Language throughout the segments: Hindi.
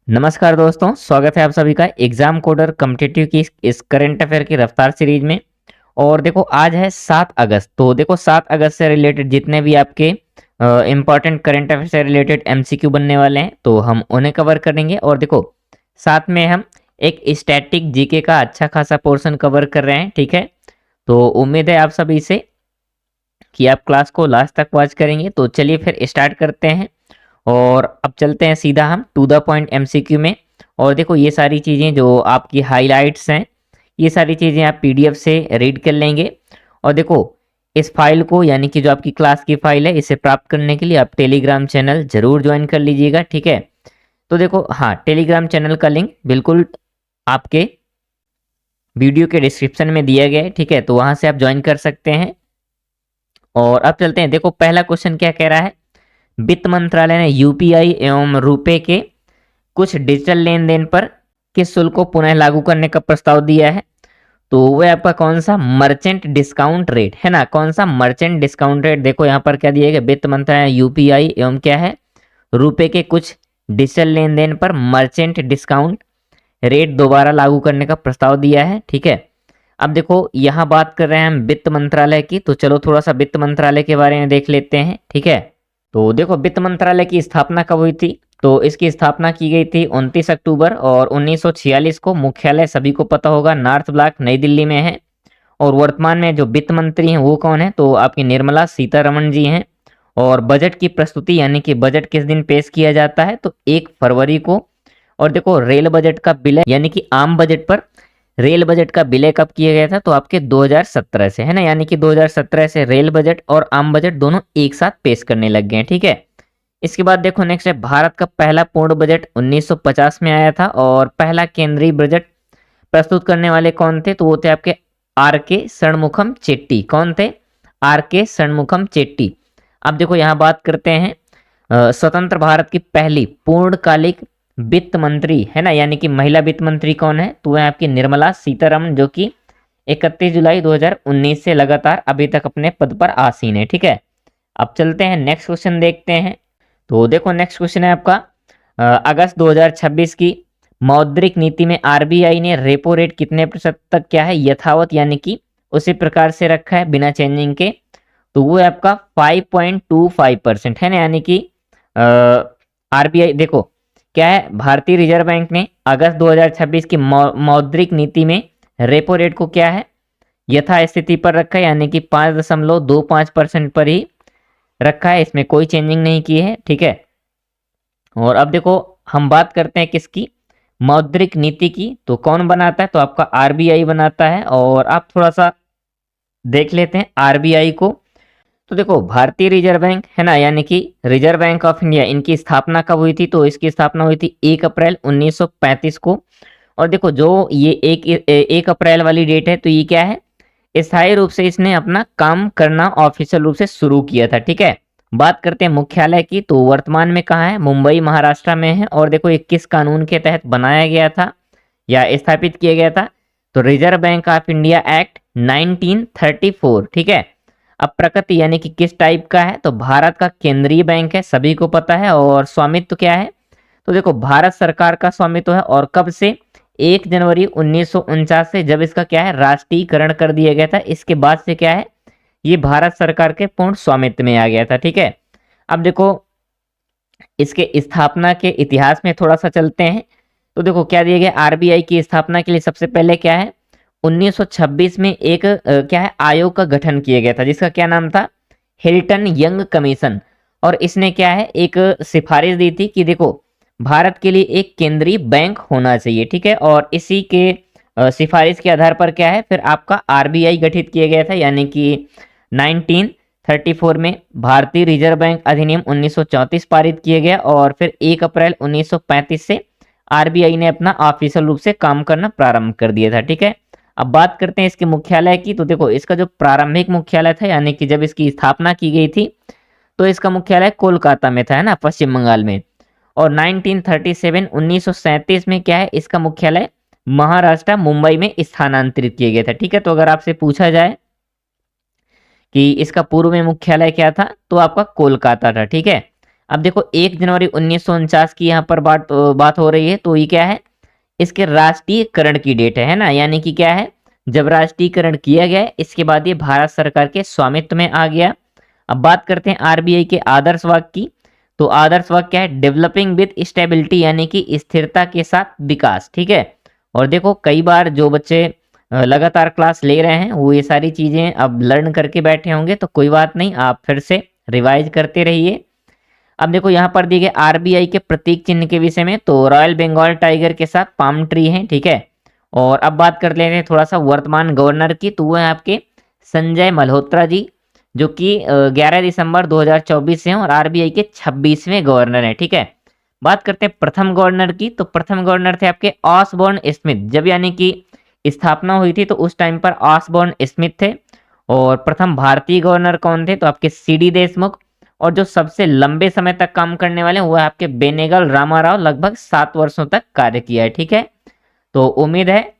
नमस्कार दोस्तों, स्वागत है आप सभी का एग्जाम कोडर कॉम्पिटिटिव की इस करंट अफेयर की रफ्तार सीरीज में। और देखो आज है 7 अगस्त। तो देखो 7 अगस्त से रिलेटेड जितने भी आपके इंपॉर्टेंट करंट अफेयर से रिलेटेड एमसीक्यू बनने वाले हैं तो हम उन्हें कवर करेंगे। और देखो साथ में हम एक स्टैटिक जीके का अच्छा खासा पोर्शन कवर कर रहे हैं, ठीक है। तो उम्मीद है आप सभी से कि आप क्लास को लास्ट तक वॉच करेंगे। तो चलिए फिर स्टार्ट करते हैं और अब चलते हैं सीधा हम टू द पॉइंट एमसीक्यू में। और देखो ये सारी चीज़ें जो आपकी हाइलाइट्स हैं, ये सारी चीज़ें आप पीडीएफ से रीड कर लेंगे। और देखो इस फाइल को यानी कि जो आपकी क्लास की फाइल है इसे प्राप्त करने के लिए आप टेलीग्राम चैनल जरूर ज्वाइन कर लीजिएगा, ठीक है। तो देखो हाँ, टेलीग्राम चैनल का लिंक बिल्कुल आपके वीडियो के डिस्क्रिप्शन में दिया गया है, ठीक है। तो वहाँ से आप ज्वाइन कर सकते हैं। और अब चलते हैं, देखो पहला क्वेश्चन क्या कह रहा है। वित्त मंत्रालय ने यूपीआई एवं रुपए के कुछ डिजिटल लेन देन पर किस शुल्क को पुनः लागू करने का प्रस्ताव दिया है। तो वह आपका कौन सा मर्चेंट डिस्काउंट रेट है ना, कौन सा मर्चेंट डिस्काउंट रेट। देखो यहाँ पर क्या दिया गया, वित्त मंत्रालय यूपीआई एवं क्या है रुपए के कुछ डिजिटल लेन देन पर मर्चेंट डिस्काउंट रेट दोबारा लागू करने का प्रस्ताव दिया है, ठीक है। अब देखो यहाँ बात कर रहे हैं हम वित्त मंत्रालय की, तो चलो थोड़ा सा वित्त मंत्रालय के बारे में देख लेते हैं, ठीक है। तो देखो वित्त मंत्रालय की स्थापना कब हुई थी। तो इसकी स्थापना की गई थी 29 अक्टूबर और 1946 को। मुख्यालय सभी को पता होगा नॉर्थ ब्लॉक नई दिल्ली में है। और वर्तमान में जो वित्त मंत्री हैं वो कौन है, तो आपकी निर्मला सीतारमण जी हैं। और बजट की प्रस्तुति यानी कि बजट किस दिन पेश किया जाता है, तो 1 फरवरी को। और देखो रेल बजट का विलय यानी कि आम बजट पर रेल बजट का विलय कब किया गया था, तो आपके 2017 से है ना, यानी कि 2017 से रेल बजट और आम बजट दोनों एक साथ पेश करने लग गए हैं, ठीक है। इसके बाद देखो नेक्स्ट है, भारत का पहला पूर्ण बजट 1950 में आया था। और पहला केंद्रीय बजट प्रस्तुत करने वाले कौन थे, तो वो थे आपके आर के षणमुखम चेट्टी। कौन थे, आर के षणमुखम चेट्टी। अब देखो यहाँ बात करते हैं स्वतंत्र भारत की पहली पूर्णकालिक वित्त मंत्री है ना, यानी कि महिला वित्त मंत्री कौन है, तो वह आपकी निर्मला सीतारमण, जो कि 31 जुलाई 2019 से लगातार अभी तक अपने पद पर आसीन है, ठीक है। अब चलते हैं नेक्स्ट क्वेश्चन देखते हैं। तो देखो नेक्स्ट क्वेश्चन है आपका अगस्त 2026 की मौद्रिक नीति में आरबीआई ने रेपो रेट कितने प्रतिशत तक क्या है यथावत यानी कि उसी प्रकार से रखा है बिना चेंजिंग के। तो वो है आपका 5.25% है ना, यानी कि आरबीआई देखो क्या है, भारतीय रिजर्व बैंक ने अगस्त 2026 की मौद्रिक नीति में रेपो रेट को क्या है यथास्थिति पर रखा है, यानी कि 5.25% पर ही रखा है, इसमें कोई चेंजिंग नहीं की है, ठीक है। और अब देखो हम बात करते हैं किसकी, मौद्रिक नीति की। तो कौन बनाता है, तो आपका आरबीआई बनाता है। और आप थोड़ा सा देख लेते हैं आरबीआई को। तो देखो भारतीय रिजर्व बैंक है ना, यानी कि रिजर्व बैंक ऑफ इंडिया, इनकी स्थापना कब हुई थी, तो इसकी स्थापना हुई थी 1 अप्रैल 1935 को। और देखो जो ये 1 अप्रैल वाली डेट है, तो ये क्या है, स्थायी रूप से इसने अपना काम करना ऑफिशियल रूप से शुरू किया था, ठीक है। बात करते हैं मुख्यालय की, तो वर्तमान में कहाँ है, मुंबई महाराष्ट्र में है। और देखो ये किस कानून के तहत बनाया गया था या स्थापित किया गया था, तो reserve bank of India act 1934, ठीक है। अब प्रकृति यानी कि किस टाइप का है, तो भारत का केंद्रीय बैंक है, सभी को पता है। और स्वामित्व क्या है, तो देखो भारत सरकार का स्वामित्व है। और कब से, 1 जनवरी 1949 से, जब इसका क्या है राष्ट्रीयकरण कर दिया गया था, इसके बाद से क्या है ये भारत सरकार के पूर्ण स्वामित्व में आ गया था, ठीक है। अब देखो इसके स्थापना के इतिहास में थोड़ा सा चलते हैं। तो देखो क्या दिया गया, आरबीआई की स्थापना के लिए सबसे पहले क्या है 1926 में एक क्या है आयोग का गठन किया गया था, जिसका क्या नाम था, हिल्टन यंग कमीशन। और इसने क्या है एक सिफारिश दी थी कि देखो भारत के लिए एक केंद्रीय बैंक होना चाहिए, ठीक है। और इसी के सिफारिश के आधार पर क्या है फिर आपका आरबीआई गठित किया गया था, यानी कि 1934 में भारतीय रिजर्व बैंक अधिनियम 1934 पारित किया गया। और फिर 1 अप्रैल 1935 से आरबीआई ने अपना ऑफिशियल रूप से काम करना प्रारंभ कर दिया था, ठीक है। अब बात करते हैं इसके मुख्यालय की। तो देखो इसका जो प्रारंभिक मुख्यालय था यानी कि जब इसकी स्थापना की गई थी, तो इसका मुख्यालय कोलकाता में था, है ना, पश्चिम बंगाल में। और 1937 1937 में क्या है इसका मुख्यालय महाराष्ट्र मुंबई में स्थानांतरित किया गया था, ठीक है। तो अगर आपसे पूछा जाए कि इसका पूर्व में मुख्यालय क्या था, तो आपका कोलकाता था, ठीक है। अब देखो 1 जनवरी 1949 की यहाँ पर बात हो रही है, तो ये क्या है, इसके राष्ट्रीयकरण की डेट है ना, यानी कि क्या है, जब राष्ट्रीयकरण किया गया इसके बाद ये भारत सरकार के स्वामित्व में आ गया। अब बात करते हैं आरबीआई के आदर्श वाक्य की। तो आदर्श वाक्य क्या है, डेवलपिंग विद स्टेबिलिटी, यानी कि स्थिरता के साथ विकास। ठीक है। और देखो कई बार जो बच्चे लगातार क्लास ले रहे हैं वो ये सारी चीजें अब लर्न करके बैठे होंगे, तो कोई बात नहीं, आप फिर से रिवाइज करते रहिए। अब देखो यहाँ पर दिए गए आरबीआई के प्रतीक चिन्ह के विषय में, तो रॉयल बंगाल टाइगर के साथ पाम ट्री है। ठीक है। और अब बात कर लेते हैं थोड़ा सा वर्तमान गवर्नर की, तो वो है आपके संजय मल्होत्रा जी, जो कि 11 दिसंबर 2024 से हैं और आरबीआई के 26वें गवर्नर हैं। ठीक है। बात करते हैं प्रथम गवर्नर की, तो प्रथम गवर्नर थे आपके ऑसबोर्न स्मिथ। जब यानी कि स्थापना हुई थी तो उस टाइम पर ऑसबोर्न स्मिथ थे। और प्रथम भारतीय गवर्नर कौन थे, तो आपके सीडी देशमुख। और जो सबसे लंबे समय तक काम करने वाले हैं वो है आपके बेनेगल रामाराव, लगभग 7 वर्षों तक कार्य किया है। ठीक है। तो उम्मीद है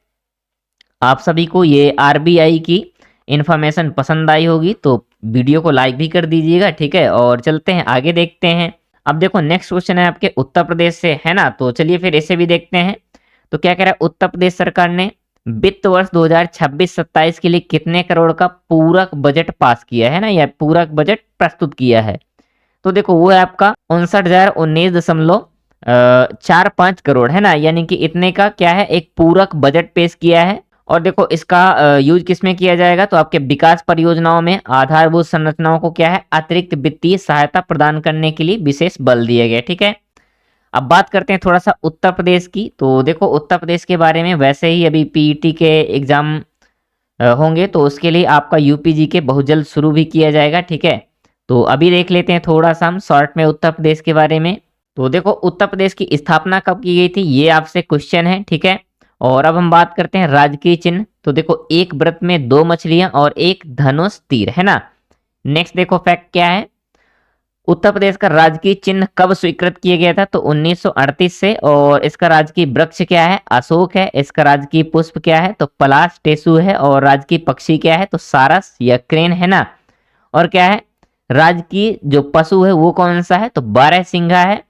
आप सभी को ये आरबीआई की इंफॉर्मेशन पसंद आई होगी, तो वीडियो को लाइक भी कर दीजिएगा। ठीक है। और चलते हैं आगे, देखते हैं। अब देखो नेक्स्ट क्वेश्चन है आपके उत्तर प्रदेश से, है ना, तो चलिए फिर इसे भी देखते हैं। तो क्या कह रहा है, उत्तर प्रदेश सरकार ने वित्त वर्ष 2026-27 के लिए कितने करोड़ का पूरक बजट पास किया है ना, या पूरक बजट प्रस्तुत किया है। तो देखो वो है आपका 59,019.45 करोड़, है ना, यानी कि इतने का क्या है, एक पूरक बजट पेश किया है। और देखो इसका यूज किस में किया जाएगा, तो आपके विकास परियोजनाओं में आधारभूत संरचनाओं को क्या है, अतिरिक्त वित्तीय सहायता प्रदान करने के लिए विशेष बल दिया गया। ठीक है। अब बात करते हैं थोड़ा सा उत्तर प्रदेश की। तो देखो उत्तर प्रदेश के बारे में वैसे ही अभी पीईटी के एग्जाम होंगे, तो उसके लिए आपका यूपीजी के बहुत जल्द शुरू भी किया जाएगा। ठीक है। तो अभी देख लेते हैं थोड़ा सा हम शॉर्ट में उत्तर प्रदेश के बारे में। तो देखो उत्तर प्रदेश की स्थापना कब की गई थी, ये आपसे क्वेश्चन है। ठीक है। और अब हम बात करते हैं राजकीय चिन्ह। तो देखो एक व्रत में 2 मछलियां और एक धनुष तीर, है ना। नेक्स्ट देखो फैक्ट क्या है, उत्तर प्रदेश का राजकीय चिन्ह कब स्वीकृत किया गया था, तो 1938 से। और इसका राजकीय वृक्ष क्या है, अशोक है। इसका राजकीय पुष्प क्या है, तो पलाश टेसु है। और राजकीय पक्षी क्या है, तो सारस या क्रेन, है ना। और क्या है, राजकीय जो पशु है वो कौन सा है, तो बारहसिंघा है।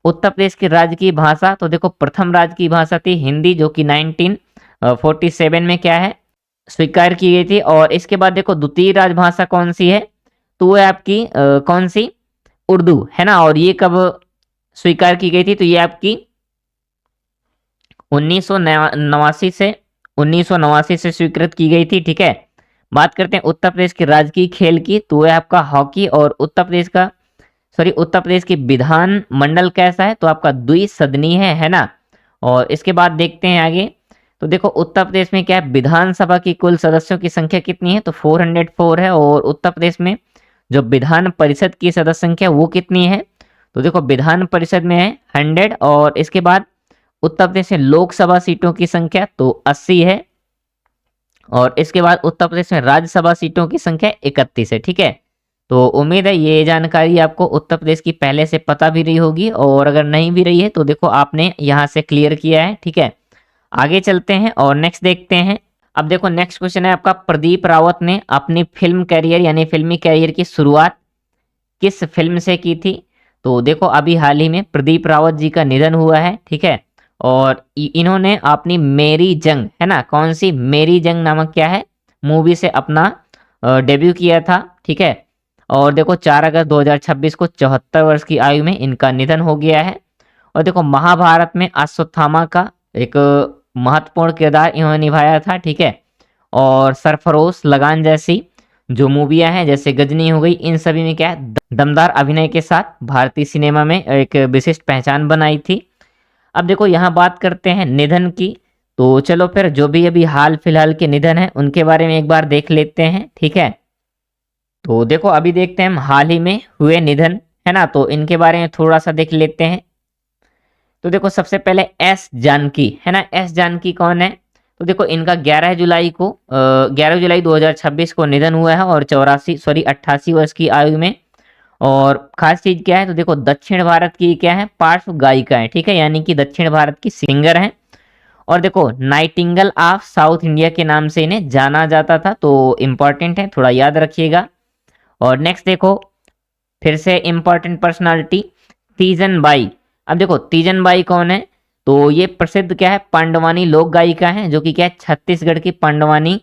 उत्तर प्रदेश की राजकीय भाषा, तो देखो प्रथम राजकीय भाषा थी हिंदी, जो कि 1947 में क्या है, स्वीकार की गई थी। और इसके बाद देखो द्वितीय राजभाषा कौन सी है, तो वो है आपकी कौन सी, उर्दू, है ना। और ये कब स्वीकार की गई थी, तो ये आपकी 1989 से स्वीकृत की गई थी। ठीक है। बात करते हैं उत्तर प्रदेश के राजकीय खेल की, तो वह आपका हॉकी। और उत्तर प्रदेश की विधान मंडल कैसा है, तो आपका द्विसदनी है ना। और इसके बाद देखते हैं आगे। तो देखो उत्तर प्रदेश में क्या है, विधानसभा की कुल सदस्यों की संख्या कितनी है, तो 404 है। और उत्तर प्रदेश में जो विधान परिषद की सदस्य संख्या वो कितनी है, तो देखो विधान परिषद में है 100। और इसके बाद उत्तर प्रदेश में लोकसभा सीटों की संख्या तो 80 है। और इसके बाद उत्तर प्रदेश में राज्यसभा सीटों की संख्या 31 है। ठीक है। तो उम्मीद है ये जानकारी आपको उत्तर प्रदेश की पहले से पता भी रही होगी, और अगर नहीं भी रही है तो देखो आपने यहाँ से क्लियर किया है। ठीक है। आगे चलते हैं और नेक्स्ट देखते हैं। अब देखो नेक्स्ट क्वेश्चन है आपका, प्रदीप रावत ने अपनी फिल्म कैरियर यानी फिल्मी कैरियर की शुरुआत किस फिल्म से की थी। तो देखो अभी हाल ही में प्रदीप रावत जी का निधन हुआ है। ठीक है। और इन्होंने अपनी मेरी जंग, है ना, कौन सी, मेरी जंग नामक क्या है, मूवी से अपना डेब्यू किया था। ठीक है। और देखो 4 अगस्त 2026 को 74 वर्ष की आयु में इनका निधन हो गया है। और देखो महाभारत में अश्वत्थामा का एक महत्वपूर्ण किरदार इन्होंने निभाया था। ठीक है। और सरफरोश, लगान जैसी जो मूवियां हैं, जैसे गजनी हो गई, इन सभी में क्या है, दमदार अभिनय के साथ भारतीय सिनेमा में एक विशिष्ट पहचान बनाई थी। अब देखो यहाँ बात करते हैं निधन की। तो चलो फिर जो भी अभी हाल फिलहाल के निधन है उनके बारे में एक बार देख लेते हैं। ठीक है। तो देखो अभी देखते हैं हम हाल ही में हुए निधन, है ना, तो इनके बारे में थोड़ा सा देख लेते हैं। तो देखो सबसे पहले एस जानकी, है ना। एस जानकी कौन है, तो देखो इनका 11 जुलाई 2026 को निधन हुआ है, और 88 वर्ष की आयु में। और खास चीज क्या है, तो देखो दक्षिण भारत की क्या है, पार्श्व गायिका है। ठीक है। यानी कि दक्षिण भारत की सिंगर हैं। और देखो नाइटिंगेल ऑफ साउथ इंडिया के नाम से इन्हें जाना जाता था, तो इंपॉर्टेंट है, थोड़ा याद रखिएगा। और नेक्स्ट देखो फिर से इंपॉर्टेंट पर्सनालिटी, तीजन बाई। अब देखो तीजन बाई कौन है, तो ये प्रसिद्ध क्या है, पांडवानी लोक गायिका है, जो कि क्या है छत्तीसगढ़ की पांडवानी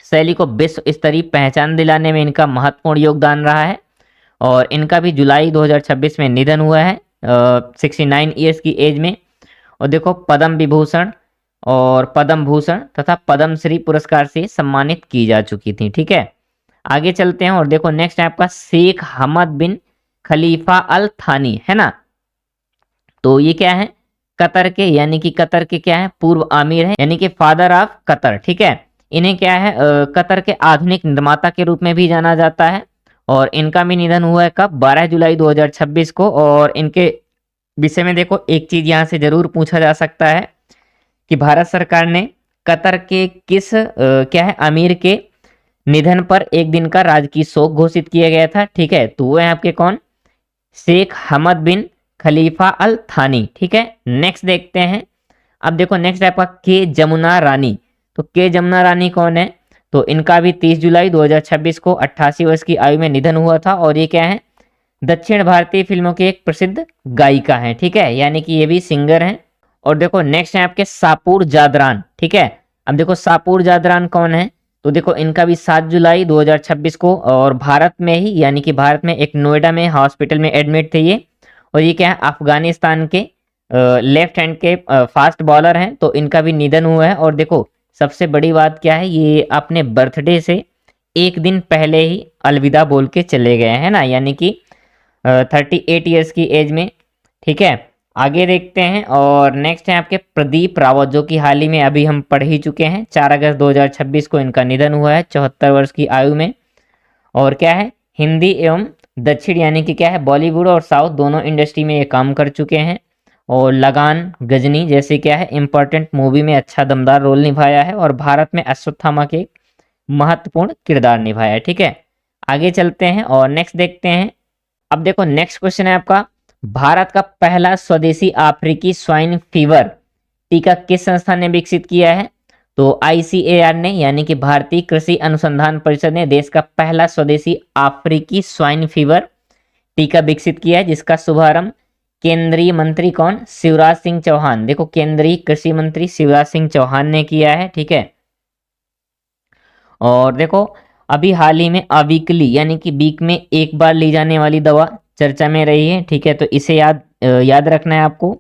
शैली को विश्व स्तरीय पहचान दिलाने में इनका महत्वपूर्ण योगदान रहा है। और इनका भी जुलाई 2026 में निधन हुआ है 69 ईयर्स की एज में। और देखो पद्म विभूषण और पद्म भूषण तथा पद्म श्री पुरस्कार से सम्मानित की जा चुकी थी। ठीक है, आगे चलते हैं और देखो नेक्स्ट है आपका शेख हमद बिन खलीफा अल थानी, है ना। तो ये क्या है, कतर के, यानी कि कतर के क्या है, पूर्व आमिर है, यानी कि फादर ऑफ कतर। ठीक है, इन्हें क्या है कतर के आधुनिक निर्माता के रूप में भी जाना जाता है। और इनका भी निधन हुआ है कब, 12 जुलाई 2026 को। और इनके विषय में देखो एक चीज यहाँ से जरूर पूछा जा सकता है कि भारत सरकार ने कतर के किस क्या है अमीर के निधन पर एक दिन का राजकीय शोक घोषित किया गया था। ठीक है, तो वो है आपके कौन, शेख हमद बिन खलीफा अल थानी। ठीक है, नेक्स्ट देखते हैं। अब देखो नेक्स्ट है आपका के जमुना रानी। तो के जमुना रानी कौन है, तो इनका भी 30 जुलाई 2026 को 88 वर्ष की आयु में निधन हुआ था। और ये क्या है, दक्षिण भारतीय फिल्मों की एक प्रसिद्ध गायिका है। ठीक है, यानी कि ये भी सिंगर हैं। और देखो नेक्स्ट है आपके सापूर जादरान। ठीक है, अब देखो सापूर जादरान कौन है, तो देखो इनका भी 7 जुलाई 2026 को, और भारत में ही, यानी कि भारत में एक नोएडा में हॉस्पिटल में एडमिट थे ये। और ये क्या है, अफगानिस्तान के लेफ्ट हैंड के फास्ट बॉलर हैं। तो इनका भी निधन हुआ है। और देखो सबसे बड़ी बात क्या है, ये अपने बर्थडे से एक दिन पहले ही अलविदा बोल के चले गए हैं ना, यानी कि 38 ईयर्स की एज में। ठीक है, आगे देखते हैं और नेक्स्ट है आपके प्रदीप रावत, जो कि हाल ही में अभी हम पढ़ ही चुके हैं। 4 अगस्त 2026 को इनका निधन हुआ है 74 वर्ष की आयु में। और क्या है, हिंदी एवं दक्षिण, यानी कि क्या है बॉलीवुड और साउथ दोनों इंडस्ट्री में ये काम कर चुके हैं। और लगान, गजनी जैसे क्या है इंपॉर्टेंट मूवी में अच्छा दमदार रोल निभाया है। और भारत में अश्वत्थामा के महत्वपूर्ण किरदार निभाया है। ठीक है, आगे चलते हैं और नेक्स्ट देखते हैं। अब देखो नेक्स्ट क्वेश्चन है आपका, भारत का पहला स्वदेशी अफ्रीकी स्वाइन फीवर टीका किस संस्था ने विकसित किया है, तो ICAR ने, यानी कि भारतीय कृषि अनुसंधान परिषद ने देश का पहला स्वदेशी अफ्रीकी स्वाइन फीवर टीका विकसित किया है, जिसका शुभारंभ केंद्रीय मंत्री कौन, शिवराज सिंह चौहान, देखो केंद्रीय कृषि मंत्री शिवराज सिंह चौहान ने किया है। ठीक है, और देखो अभी हाल ही में अवीकली, यानी कि वीक में एक बार ली जाने वाली दवा चर्चा में रही है। ठीक है, तो इसे याद रखना है आपको।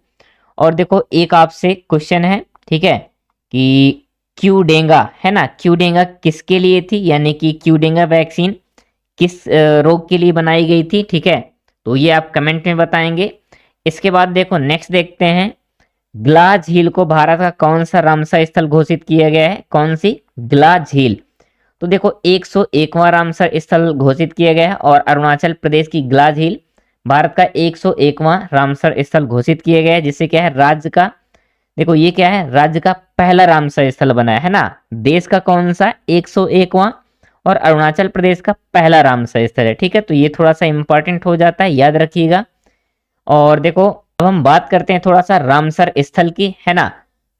और देखो एक आपसे क्वेश्चन है, ठीक है, कि क्यूडेंगा, है ना, क्यूडेंगा किसके लिए थी, यानी कि क्यूडेंगा वैक्सीन किस रोग के लिए बनाई गई थी। ठीक है, तो ये आप कमेंट में बताएंगे। इसके बाद देखो नेक्स्ट देखते हैं, ग्ला झील को भारत का कौन सा रामसर स्थल घोषित किया गया है, कौन सी, ग्ला झील। तो देखो 101वां रामसर स्थल घोषित किया गया है। और अरुणाचल प्रदेश की ग्ला झील भारत का 101वां रामसर स्थल घोषित किया गया है, जिससे क्या है राज्य का, देखो ये क्या है, राज्य का पहला रामसर स्थल बना है ना। देश का कौन सा, 101वां, और अरुणाचल प्रदेश का पहला रामसर स्थल है। ठीक है, तो ये थोड़ा सा इंपॉर्टेंट हो जाता है, याद रखिएगा। और देखो अब हम बात करते हैं थोड़ा सा रामसर स्थल की, है ना।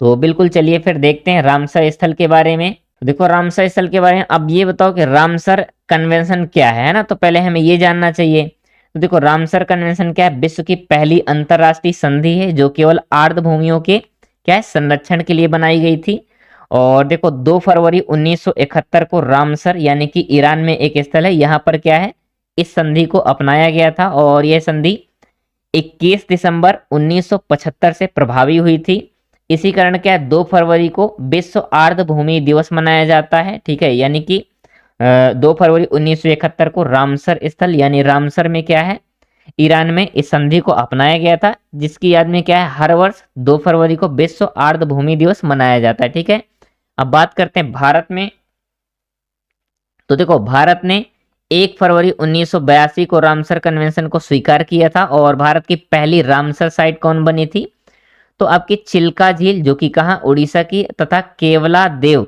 तो बिल्कुल चलिए फिर देखते हैं रामसर स्थल के बारे में। तो देखो रामसर स्थल के बारे में अब ये बताओ कि रामसर कन्वेंशन क्या है ना। तो पहले हमें ये जानना चाहिए। तो देखो रामसर कन्वेंशन क्या है, विश्व की पहली अंतरराष्ट्रीय संधि है जो केवल आर्द्र भूमियों के क्या है संरक्षण के लिए बनाई गई थी। और देखो 2 फरवरी 1971 को रामसर, यानी कि ईरान में एक स्थल है, यहाँ पर क्या है इस संधि को अपनाया गया था। और यह संधि 21 दिसंबर 1975 से प्रभावी हुई थी। इसी कारण क्या है 2 फरवरी को विश्व आर्द्र भूमि दिवस मनाया जाता है। ठीक है, यानी कि 2 फरवरी 1971 को रामसर स्थल, यानी रामसर में क्या है ईरान में इस संधि को अपनाया गया था, जिसकी याद में क्या है हर वर्ष 2 फरवरी को विश्व आर्द्र भूमि दिवस मनाया जाता है। ठीक है, अब बात करते हैं भारत में। तो देखो भारत ने 1 फरवरी 1982 को रामसर कन्वेंशन को स्वीकार किया था। और भारत की पहली रामसर साइट कौन बनी थी, तो आपकी चिल्का झील, जो कि कहाँ, उड़ीसा की, तथा केवला देव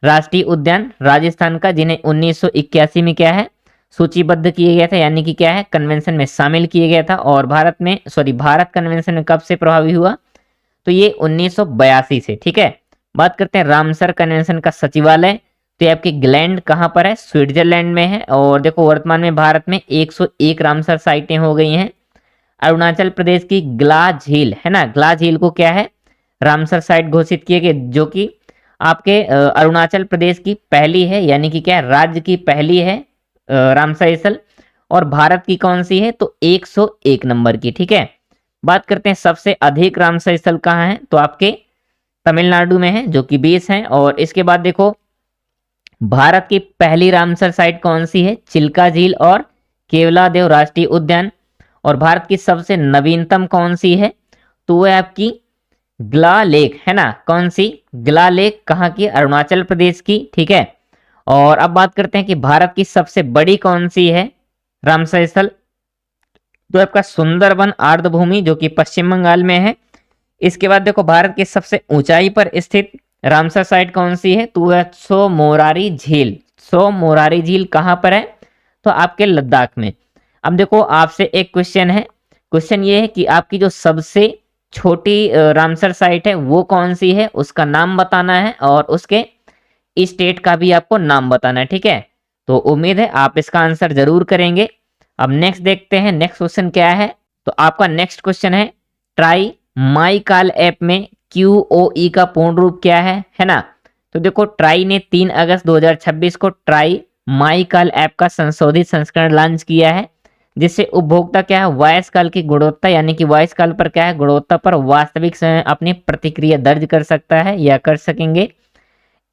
राष्ट्रीय उद्यान राजस्थान का, जिन्हें 1981 में क्या है सूचीबद्ध किया गया था, यानी कि क्या है कन्वेंशन में शामिल किया गया था। और भारत कन्वेंशन में कब से प्रभावी हुआ, तो ये 1982 से। ठीक है, बात करते हैं रामसर कन्वेंशन का सचिवालय। तो ये आपकी ग्लैंड कहाँ पर है, स्विट्जरलैंड में है। और देखो वर्तमान में भारत में 101 रामसर साइटें हो गई हैं। अरुणाचल प्रदेश की ग्ला झील है ना, ग्ला झील को क्या है, रामसर साइट घोषित किए गए, जो कि आपके अरुणाचल प्रदेश की पहली है, यानी कि क्या है, राज्य की पहली है रामसर स्थल। और भारत की कौन सी है, तो 101 नंबर की। ठीक है, बात करते हैं सबसे अधिक रामसर स्थल कहाँ है, तो आपके तमिलनाडु में है, जो कि 20 है। और इसके बाद देखो भारत की पहली रामसर साइट कौन सी है, चिल्का झील और केवलादेव राष्ट्रीय उद्यान। और भारत की सबसे नवीनतम कौन सी है, तो वो है आपकी ग्ला लेक है ना, कौन सी, ग्ला लेक कहाँ की, अरुणाचल प्रदेश की। ठीक है, और अब बात करते हैं कि भारत की सबसे बड़ी कौन सी है रामसर स्थल, तो आपका सुंदरबन आर्द्रभूमि, जो कि पश्चिम बंगाल में है। इसके बाद देखो भारत की सबसे ऊंचाई पर स्थित रामसर साइट कौन सी है, तो वह सो मोरारी झील। सो मोरारी झील कहाँ पर है, तो आपके लद्दाख में। अब देखो आपसे एक क्वेश्चन है, क्वेश्चन ये है कि आपकी जो सबसे छोटी रामसर साइट है वो कौन सी है, उसका नाम बताना है और उसके स्टेट का भी आपको नाम बताना है। ठीक है, तो उम्मीद है आप इसका आंसर जरूर करेंगे। अब नेक्स्ट देखते हैं, नेक्स्ट क्वेश्चन क्या है, तो आपका नेक्स्ट क्वेश्चन है ट्राई माई कॉल ऐप में QoE का पूर्ण रूप क्या है ना। तो देखो ट्राई ने 3 अगस्त 2026 को ट्राई माई कॉल ऐप का संशोधित संस्करण लॉन्च किया है, जिससे उपभोक्ता क्या है, वॉइस कॉल की गुणवत्ता, यानी कि वॉइस कॉल पर क्या है, गुणवत्ता पर वास्तविक समय अपनी प्रतिक्रिया दर्ज कर सकता है या कर सकेंगे।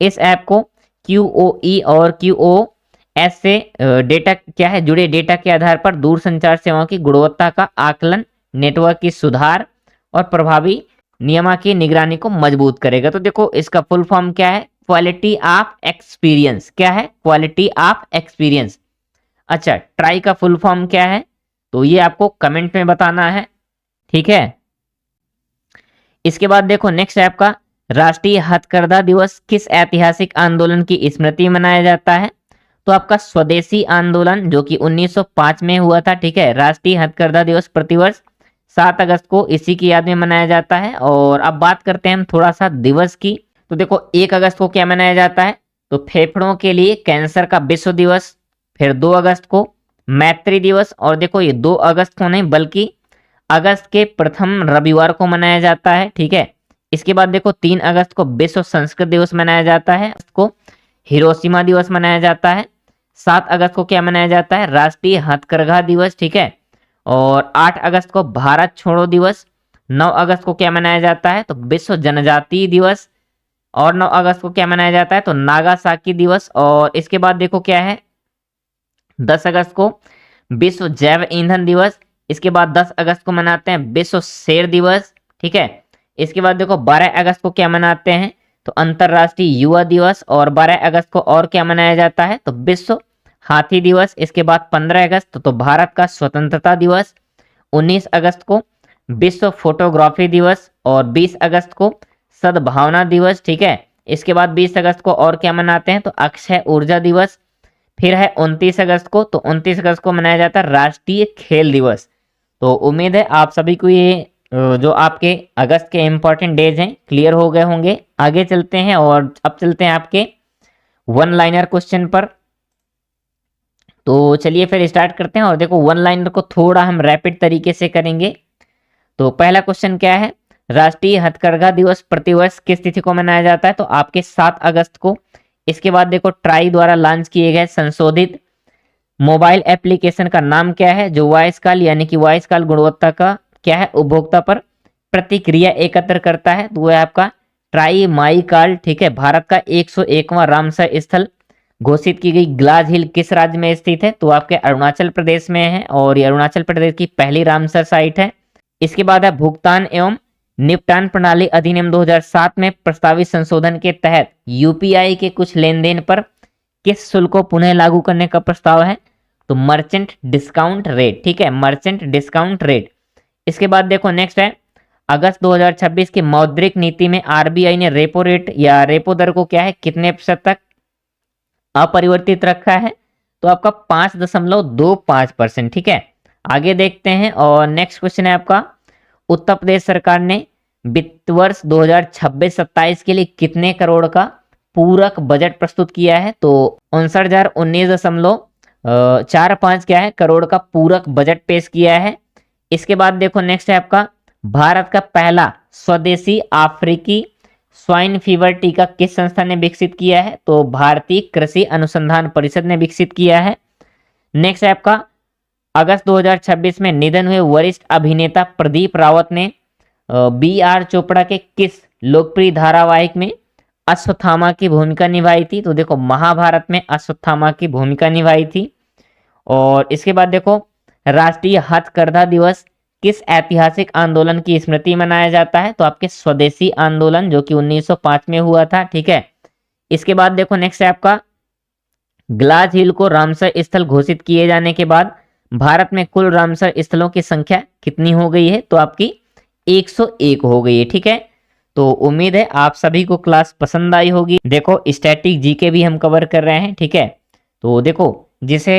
इस ऐप को QoE और QoS से डेटा क्या है, जुड़े डेटा के आधार पर दूरसंचार सेवाओं की गुणवत्ता का आकलन, नेटवर्क की सुधार और प्रभावी नियमा की निगरानी को मजबूत करेगा। तो देखो इसका फुल फॉर्म क्या है, क्वालिटी ऑफ एक्सपीरियंस। क्या है, क्वालिटी ऑफ एक्सपीरियंस। अच्छा, ट्राई का फुल फॉर्म क्या है, तो ये आपको कमेंट में बताना है। ठीक है, इसके बाद देखो नेक्स्ट ऐप का राष्ट्रीय हथकरघा दिवस किस ऐतिहासिक आंदोलन की स्मृति में मनाया जाता है, तो आपका स्वदेशी आंदोलन, जो कि 1905 में हुआ था। ठीक है, राष्ट्रीय हथकरघा दिवस प्रतिवर्ष 7 अगस्त को इसी की याद में मनाया जाता है। और अब बात करते हैं हम थोड़ा सा दिवस की, तो देखो 1 अगस्त को क्या मनाया जाता है, तो फेफड़ों के लिए कैंसर का विश्व दिवस। फिर 2 अगस्त को मैत्री दिवस, और देखो ये 2 अगस्त को नहीं बल्कि अगस्त के प्रथम रविवार को मनाया जाता है। ठीक है, इसके बाद देखो 3 अगस्त को विश्व संस्कृत दिवस मनाया जाता है, इसको हिरोशिमा दिवस मनाया जाता है। 7 अगस्त को क्या मनाया जाता है, राष्ट्रीय हथकरघा दिवस। ठीक है, और 8 अगस्त को भारत छोड़ो दिवस। 9 अगस्त को क्या मनाया जाता है, तो विश्व जनजातीय दिवस। और 9 अगस्त को क्या मनाया जाता है, तो नागासाकी दिवस। और इसके बाद देखो क्या है, 10 अगस्त को विश्व जैव ईंधन दिवस। इसके बाद 10 अगस्त को मनाते हैं विश्व शेर दिवस। ठीक है, इसके बाद देखो 12 अगस्त को क्या मनाते हैं, तो अंतरराष्ट्रीय युवा दिवस। और 12 अगस्त को और क्या मनाया जाता है, तो विश्व हाथी दिवस। इसके बाद 15 अगस्त तो भारत का स्वतंत्रता दिवस। 19 अगस्त को विश्व फोटोग्राफी दिवस। और 20 अगस्त को सद्भावना दिवस। ठीक है, इसके बाद 20 अगस्त को और क्या मनाते हैं, तो अक्षय ऊर्जा दिवस। फिर है 29 अगस्त को, तो 29 अगस्त को मनाया जाता है राष्ट्रीय खेल दिवस। तो उम्मीद है आप सभी को ये जो आपके अगस्त के इंपॉर्टेंट डेज हैं क्लियर हो गए होंगे। आगे चलते हैं और अब चलते हैं आपके वन लाइनर क्वेश्चन पर। तो चलिए फिर स्टार्ट करते हैं। और देखो वन लाइनर को थोड़ा हम रैपिड तरीके से करेंगे। तो पहला क्वेश्चन क्या है, राष्ट्रीय हथकरघा दिवस प्रतिवर्ष किस तिथि को मनाया जाता है, तो आपके 7 अगस्त को। इसके बाद देखो ट्राई द्वारा लॉन्च किए गए संशोधित मोबाइल एप्लीकेशन का नाम क्या है, जो वॉइस कॉल यानी कि वॉइस कॉल गुणवत्ता का क्या है, उपभोक्ता पर प्रतिक्रिया एकत्र करता है, तो वह है आपका ट्राई माई कॉल। ठीक है, भारत का 101वां रामसर स्थल घोषित की गई ग्ला झील किस राज्य में स्थित है, तो आपके अरुणाचल प्रदेश में है, और ये अरुणाचल प्रदेश की पहली रामसर साइट है। इसके बाद है भुगतान एवं निपटान प्रणाली अधिनियम 2007 में प्रस्तावित संशोधन के तहत यूपीआई के कुछ लेन देन पर किस शुल्क को पुनः लागू करने का प्रस्ताव है, तो मर्चेंट डिस्काउंट रेट। ठीक है, मर्चेंट डिस्काउंट रेट। इसके बाद देखो नेक्स्ट है अगस्त 2026 की मौद्रिक नीति में आरबीआई ने रेपो रेट या रेपो दर को क्या है कितने प्रतिशत तक अपरिवर्तित रखा है, तो आपका 5.25%। ठीक है, आगे देखते हैं। और नेक्स्ट क्वेश्चन है आपका उत्तर प्रदेश सरकार ने वित्त वर्ष 2026-27 के लिए कितने करोड़ का पूरक बजट प्रस्तुत किया है, तो 59,019.45 क्या है करोड़ का पूरक बजट पेश किया है। इसके बाद देखो नेक्स्ट है आपका भारत का पहला स्वदेशी अफ्रीकी स्वाइन फीवर टीका किस संस्था ने विकसित किया है? तो भारतीय कृषि अनुसंधान परिषद ने विकसित किया है। नेक्स्ट है आपका अगस्त 2026 में निधन हुए वरिष्ठ अभिनेता प्रदीप रावत ने बी आर चोपड़ा के किस लोकप्रिय धारावाहिक में अश्वत्थामा की भूमिका निभाई थी? तो देखो महाभारत में अश्वत्थामा की भूमिका निभाई थी। और इसके बाद देखो राष्ट्रीय हथकरघा दिवस किस ऐतिहासिक आंदोलन की स्मृति मनाया जाता है? तो आपके स्वदेशी आंदोलन जो कि 1905 में हुआ था। ठीक है, इसके बाद देखो नेक्स्ट है आपका ग्लास हिल को रामसर स्थल घोषित किए जाने के बाद भारत में कुल रामसर स्थलों की संख्या कितनी हो गई है? तो आपकी 101 हो गई है। ठीक है, तो उम्मीद है आप सभी को क्लास पसंद आई होगी। देखो स्टैटिक जीके भी हम कवर कर रहे हैं। ठीक है, तो देखो जिसे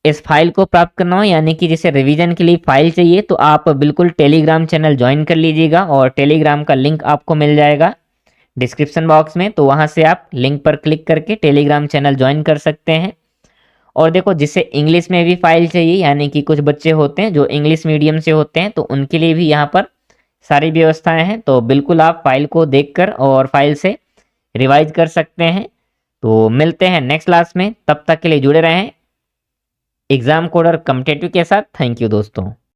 इस फाइल को प्राप्त करना हो यानी कि जिसे रिवीजन के लिए फाइल चाहिए तो आप बिल्कुल टेलीग्राम चैनल ज्वाइन कर लीजिएगा और टेलीग्राम का लिंक आपको मिल जाएगा डिस्क्रिप्शन बॉक्स में, तो वहां से आप लिंक पर क्लिक करके टेलीग्राम चैनल ज्वाइन कर सकते हैं। और देखो जिसे इंग्लिश में भी फाइल चाहिए यानी कि कुछ बच्चे होते हैं जो इंग्लिश मीडियम से होते हैं तो उनके लिए भी यहाँ पर सारी व्यवस्थाएं हैं, तो बिल्कुल आप फाइल को देखकर और फाइल से रिवाइज कर सकते हैं। तो मिलते हैं नेक्स्ट क्लास में, तब तक के लिए जुड़े रहें एग्जाम कोडर कॉम्पिटिटिव के साथ। थैंक यू दोस्तों।